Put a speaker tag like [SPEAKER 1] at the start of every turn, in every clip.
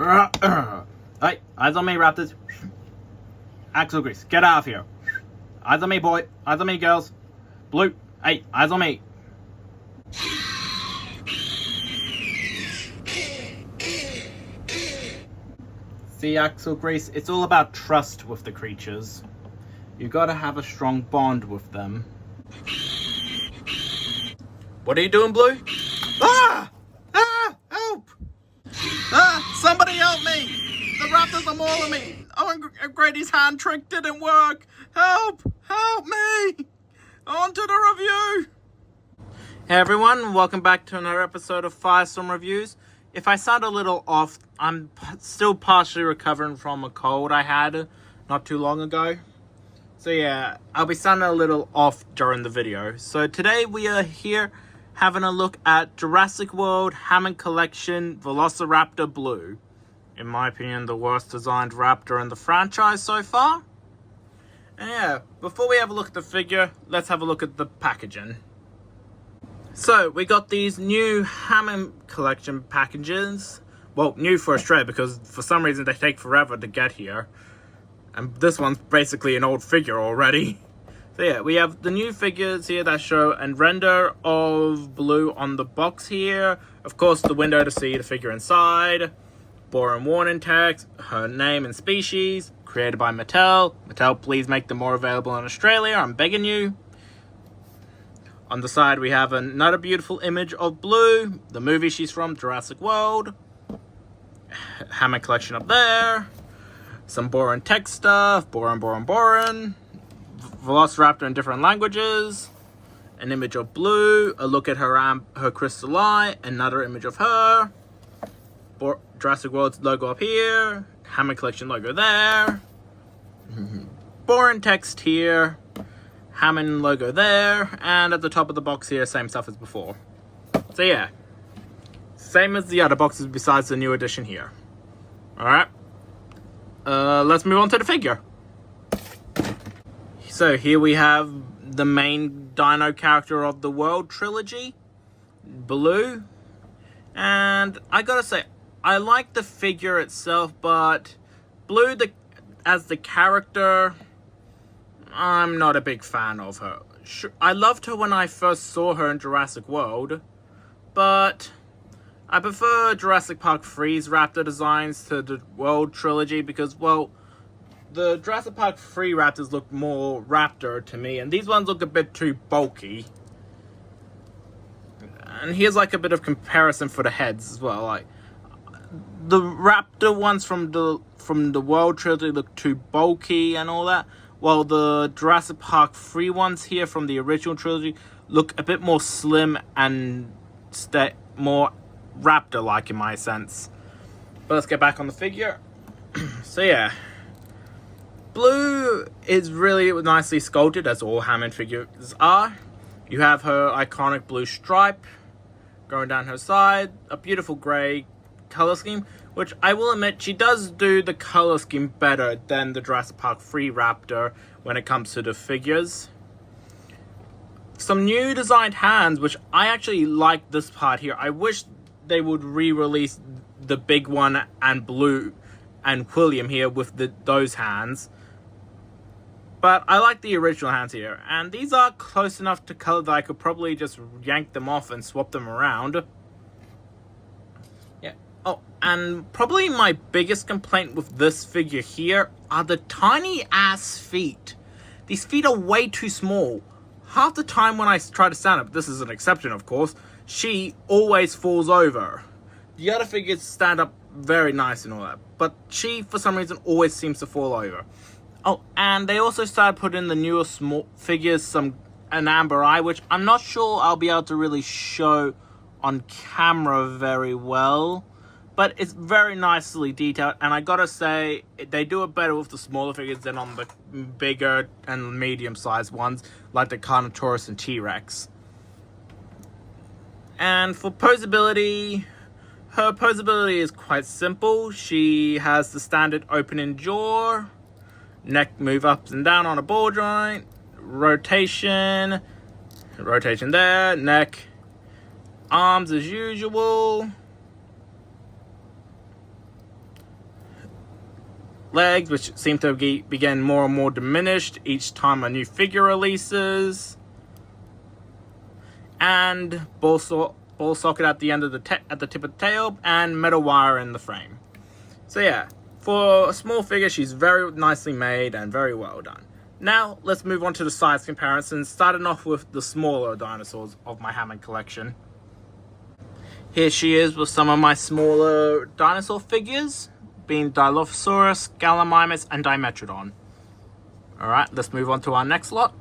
[SPEAKER 1] Hey, eyes on me, Raptors. Axle grease, get out of here. Eyes on me, boy. Eyes on me, girls. Blue, hey, eyes on me. See, Axle grease, it's all about trust with the creatures. You gotta have a strong bond with them. What are you doing, Blue? Ah! Ah! Help! Ah! Somebody help me! The Raptors are mauling me! Oh, and Grady's hand trick didn't work! Help! Help me! On to the review! Hey everyone, welcome back to another episode of Firestorm Reviews. If I sound a little off, I'm still partially recovering from a cold I had not too long ago. So yeah, I'll be sounding a little off during the video. So today we are here having a look at Jurassic World Hammond Collection Velociraptor Blue. In my opinion, the worst designed raptor in the franchise so far. And yeah, before we have a look at the figure, let's have a look at the packaging. So, we got these new Hammond Collection packages. Well, new for Australia because for some reason they take forever to get here. And this one's basically an old figure already. So yeah, we have the new figures here that show a render of Blue on the box here. Of course, the window to see the figure inside. Boring warning text, her name and species, created by Mattel. Mattel, please make them more available in Australia, I'm begging you. On the side, we have another beautiful image of Blue, the movie she's from, Jurassic World. Hammond Collection up there. Some boring text stuff, boring. Velociraptor in different languages. An image of Blue, a look at her crystal eye, another image of her. Jurassic World's logo up here, Hammond Collection logo there. Boring text here, Hammond logo there, and at the top of the box here, same stuff as before. So yeah, same as the other boxes besides the new edition here. Alright, let's move on to the figure. So here we have the main dino character of the World trilogy, Blue. And I gotta say, I like the figure itself, but Blue as the character, I'm not a big fan of her. I loved her when I first saw her in Jurassic World, but I prefer Jurassic Park 3's raptor designs to the World trilogy because, well, the Jurassic Park 3 raptors look more raptor to me, and these ones look a bit too bulky. And here's like a bit of comparison for the heads as well. Like the raptor ones from the World trilogy look too bulky and all that, while the Jurassic Park 3 ones here from the original trilogy look a bit more slim and more raptor-like in my sense. But let's get back on the figure. So yeah, Blue is really nicely sculpted, as all Hammond figures are. You have her iconic blue stripe going down her side, a beautiful grey color scheme, which I will admit she does do the color scheme better than the Jurassic Park 3 Raptor when it comes to the figures. Some new designed hands, which I actually like this part here. I wish they would re-release the big one and Blue and William here with those hands. But I like the original hands here, and these are close enough to color that I could probably just yank them off and swap them around. Yeah. Oh, and probably my biggest complaint with this figure here are the tiny ass feet. These feet are way too small. Half the time when I try to stand up, this is an exception of course, she always falls over. The other figures stand up very nice and all that, but she for some reason always seems to fall over. Oh, and they also started putting in the newer small figures an amber eye, which I'm not sure I'll be able to really show on camera very well. But it's very nicely detailed, and I gotta say, they do it better with the smaller figures than on the bigger and medium-sized ones, like the Carnotaurus and T-Rex. And for posability, her posability is quite simple. She has the standard opening jaw, neck move up and down on a ball joint, rotation there, neck, arms as usual, legs, which seem to be getting more and more diminished each time a new figure releases. And ball socket at the end of the at the tip of the tail, and metal wire in the frame. So yeah, for a small figure, she's very nicely made and very well done. Now let's move on to the size comparison, starting off with the smaller dinosaurs of my Hammond collection. Here she is with some of my smaller dinosaur figures, being Dilophosaurus, Gallimimus, and Dimetrodon. Alright, let's move on to our next lot.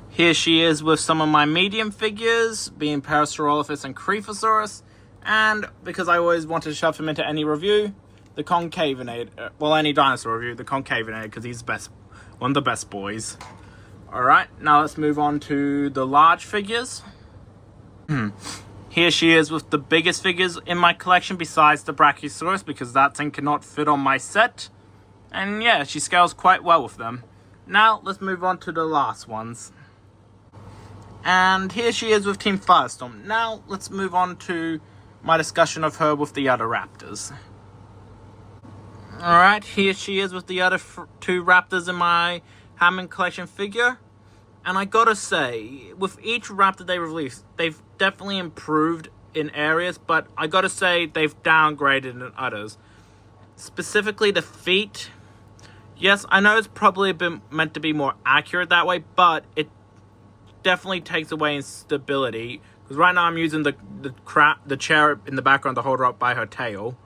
[SPEAKER 1] Here she is with some of my medium figures, being Parasaurolophus and Creefosaurus, and because I always wanted to shove him into any review, the Concavenator, well, any dinosaur review, the Concavenator, because he's one of the best boys. Alright, now let's move on to the large figures. Here she is with the biggest figures in my collection besides the Brachiosaurus, because that thing cannot fit on my set. And yeah, she scales quite well with them. Now let's move on to the last ones. And here she is with Team Firestorm. Now, let's move on to my discussion of her with the other raptors. Alright, here she is with the other two raptors in my Hammond collection figure. And I gotta say, with each raptor they released, they've definitely improved in areas, but I gotta say they've downgraded in others. Specifically the feet. Yes, I know it's probably a bit meant to be more accurate that way, but it definitely takes away in stability, because right now I'm using the chair in the background to hold her up by her tail.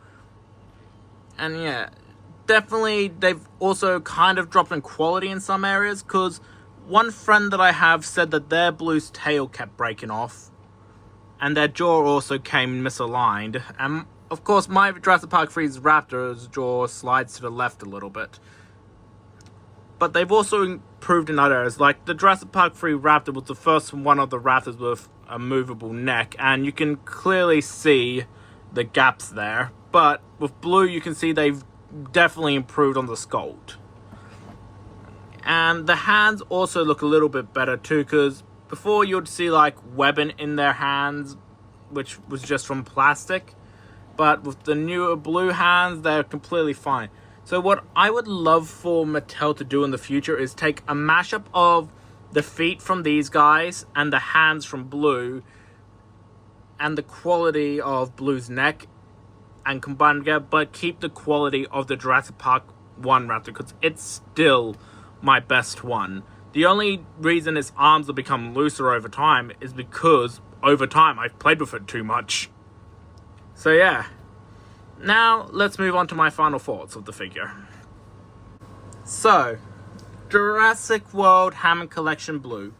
[SPEAKER 1] And yeah, definitely they've also kind of dropped in quality in some areas, because one friend that I have said that their Blue's tail kept breaking off and their jaw also came misaligned, and of course my Jurassic Park 3's Raptor's jaw slides to the left a little bit. But they've also improved in other areas, like the Jurassic Park 3 Raptor was the first one of the Raptors with a movable neck, and you can clearly see the gaps there. But with Blue, you can see they've definitely improved on the sculpt. And the hands also look a little bit better too, because before you'd see like webbing in their hands, which was just from plastic. But with the newer Blue hands, they're completely fine. So what I would love for Mattel to do in the future is take a mashup of the feet from these guys and the hands from Blue and the quality of Blue's neck and combine together, but keep the quality of the Jurassic Park 1 Raptor, because it's still my best one. The only reason its arms have become looser over time is because over time I've played with it too much. So yeah. Now, let's move on to my final thoughts of the figure. So, Jurassic World Hammond Collection Blue.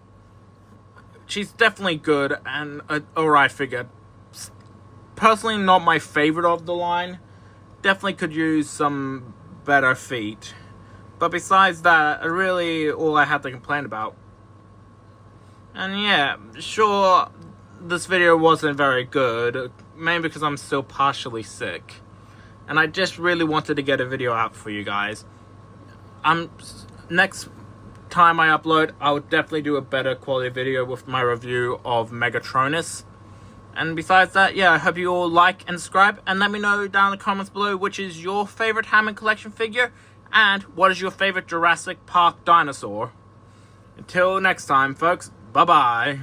[SPEAKER 1] She's definitely good and an alright figure. Personally, not my favorite of the line. Definitely could use some better feet. But besides that, really all I had to complain about. And yeah, sure, this video wasn't very good, mainly because I'm still partially sick. And I just really wanted to get a video out for you guys. Next time I upload, I will definitely do a better quality video with my review of Megatronus. And besides that, yeah, I hope you all like and subscribe. And let me know down in the comments below which is your favorite Hammond Collection figure. And what is your favorite Jurassic Park dinosaur. Until next time, folks. Bye-bye.